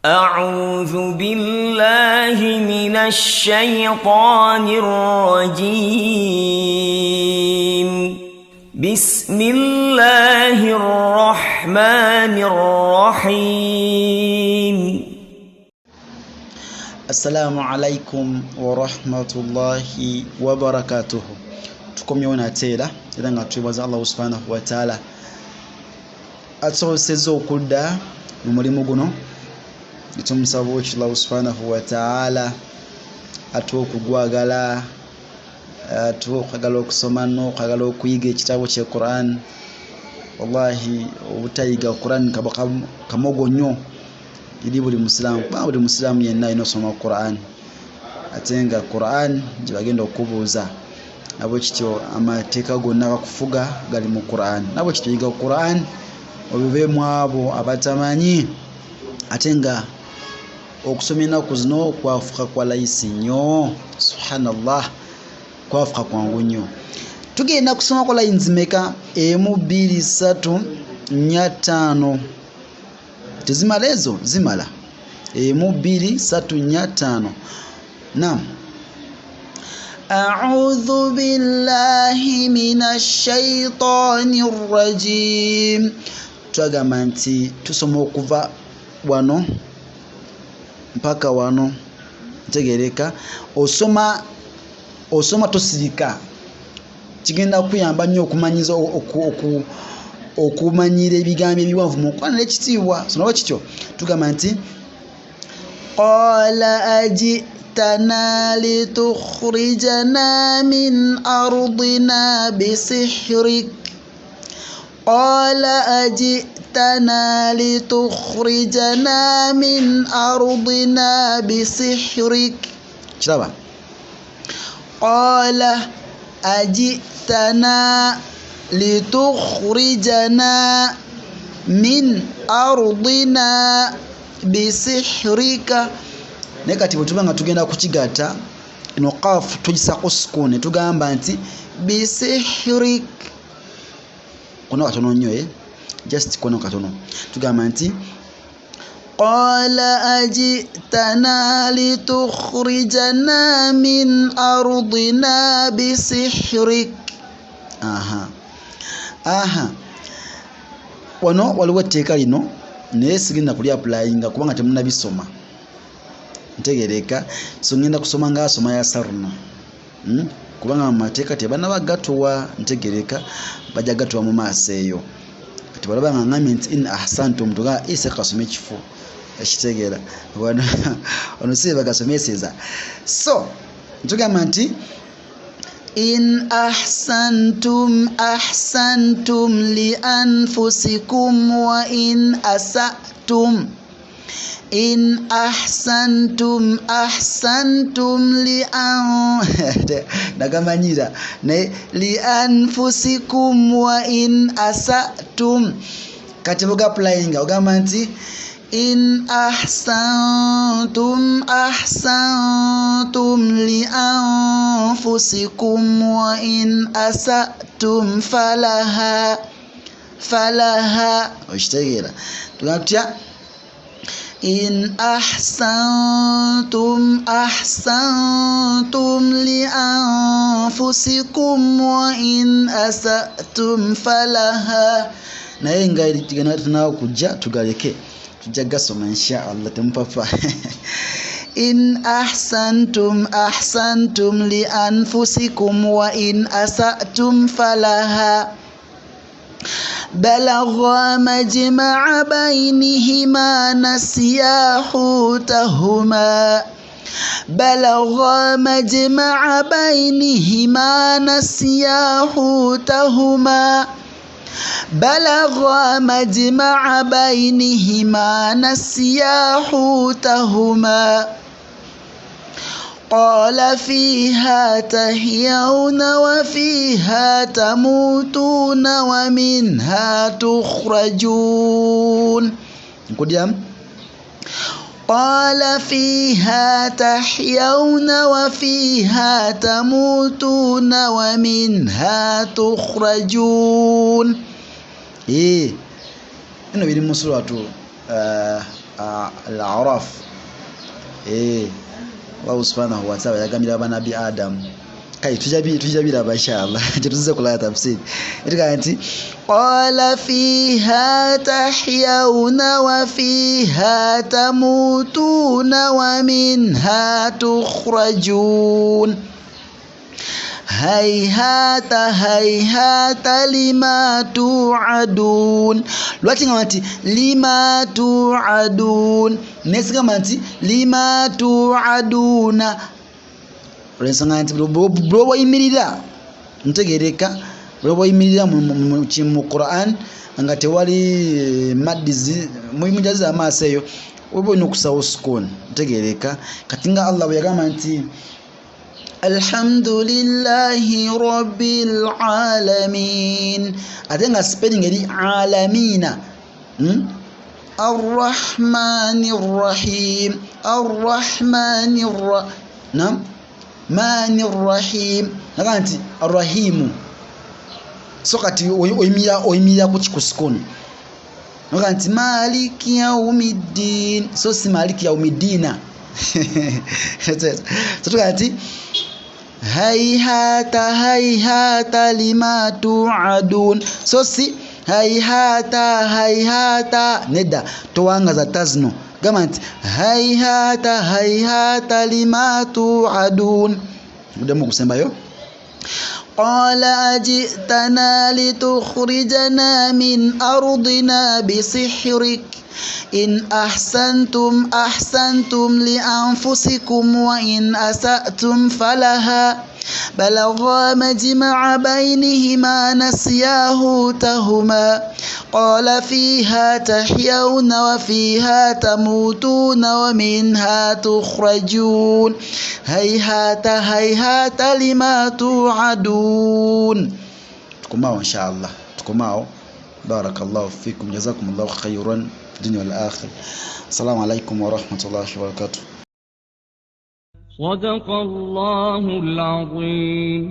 أعوذ بالله من الشيطان الرجيم بسم الله الرحمن الرحيم Assalamu alaikum wa rahmatullahi wa barakatuh. Tukomyona tera era nga twebaza Allah subhanahu wa ta'ala atusozezza okudda mu mulimu guno. Tumusaba Allah subhanahu wa ta'ala atuwa okugwagala, atuwa okugala okusoma n'okugala okuyiga ekitabo kye Quran. Wallahi obutayiga Quran kamogo nnyo iri buli musilamu yenna alina okusoma Quran. Ate nga Quran gye bagenda okubuuza nabo kityo amateeka gonna bakufuga gali mu Quran. Nabo kityo yiga Quran obiveemu abo abatamanyi. Ate nga okusoma ennaku zino kwafuka kwa layisi nnyo, subhanallah, kwafuka kwangu nnyo. Tugenda kusoma kwa layinzi meka? 1 2 3 4 5. Tezimala ezo? Zimala. 1 2 3 4 5. Naam. A'udhu billahi minash shaitanir rajim. Twagamba nti tusoma okuva wano mpaka wano ntegereka. Osoma tosirika. Kigenda kuyamba nnyo okumanyiza okumanyira ebigambo ebiwanvu mu Quran ekitiibwa. Sonaba kityo tugamba nti qala ajitana litukhrijana min ardina bisihrik. Qala ajitana litukhrijana min ardina bisihrik. Kiraba? Qala ajitana litukhrijana min ardina bisihrika. Nekati bwetubanga tugenda kukigata ino qaf tugisako sukune tugamba nti bisihrik. Kono katono nnyo just kono katono. Tugamba nti qala ajitana litukhrijana min ardina bisihrik. Wano waliwo etteeka lino naye sigenda kuli applyinga kubanga temunabisoma. Ntegereka so ngenda kusoma ngaasoma ya saruna kubanga amateeka tebanaba gatuwa. Ntegereka bajja gatuwa mu maaso eyo. Kati balaba ngambye nti in ahsantum tuga ise kasome kifu ekitegeera wano si bagasomeseza. So ntugamba nti in ahsantum ahsantum li anfusikum wa in asatum. In ahsantum ahsantum nagamanyira ne li anfusikum wa in asatum. Kati buga applying ogamba nti in ahsantum ahsantum li anfusikum wa in asatum falaha. Okitegeera? Tugatya in ahsantum ahsantum li anfusikum wa in asatum falaha. Naye nga tigana tunawo kujja tugaleke tujja gasoma inshallah temupapa. In ahsantum ahsantum li anfusikum wa in asatum falaha. بلغ مجمع بينهما نسيا حوتهما. بلغ مجمع بينهما نسيا حوتهما. بلغ مجمع بينهما نسيا حوتهما. قال فيها تحيون وفيها تموتون ومنها تخرجون. قال فيها تحيون وفيها تموتون ومنها تخرجون. Ino biri mu suratu al-Araf. Allah subhanahu wa ta'ala yagambira abanabi Adam kai tujabira inshallah tutuze kula tafsiri etika nti qala fiha tahyawna wa fiha tamutuna wa minha tukhrajun hayhata hayhata lima tu'adun. Lwaki ngamba nti lima tu'adun, nesigamba nti lima tu'aduna, olwensonga nti bw'oyimirira ntegereka, bw'oyimirira mu Quran nga tewali maddizi mujazi amaaso eyo oba olina okusawo sukun ntegereka. Kati nga Allah bwe yagamba nti alhamdulillahi rabbil alamin, ate nga spelling eri alamina, arrahmanir rahim arrahmanir manir rahim, naga nti arrahimu, so kati oyimira ku kikusukunu naga nti maliki yaumiddin, so si maliki yaumiddina so tuga nti hayhata hayhata lima tu'adun, so si hayhata hayhata nedda towangaza tazno, gamba nti hayhata hayhata lima tu'adun. Mudemu kusembayo قال أجئتنا لتخرجنا من أرضنا بسحرك إن أحسنتم أحسنتم لأنفسكم وإن أسأتم فلها بلغا مجمع بينهما نسيا حوتهما قال فيها تحيون وفيها تموتون ومنها تخرجون هيهات هيهات لما توعدون. تكماو إن شاء الله تكماو. بارك الله فيكم جزاكم الله خيرا في الدنيا والآخرة. السلام عليكم ورحمة الله وبركاته. صدق الله العظيم.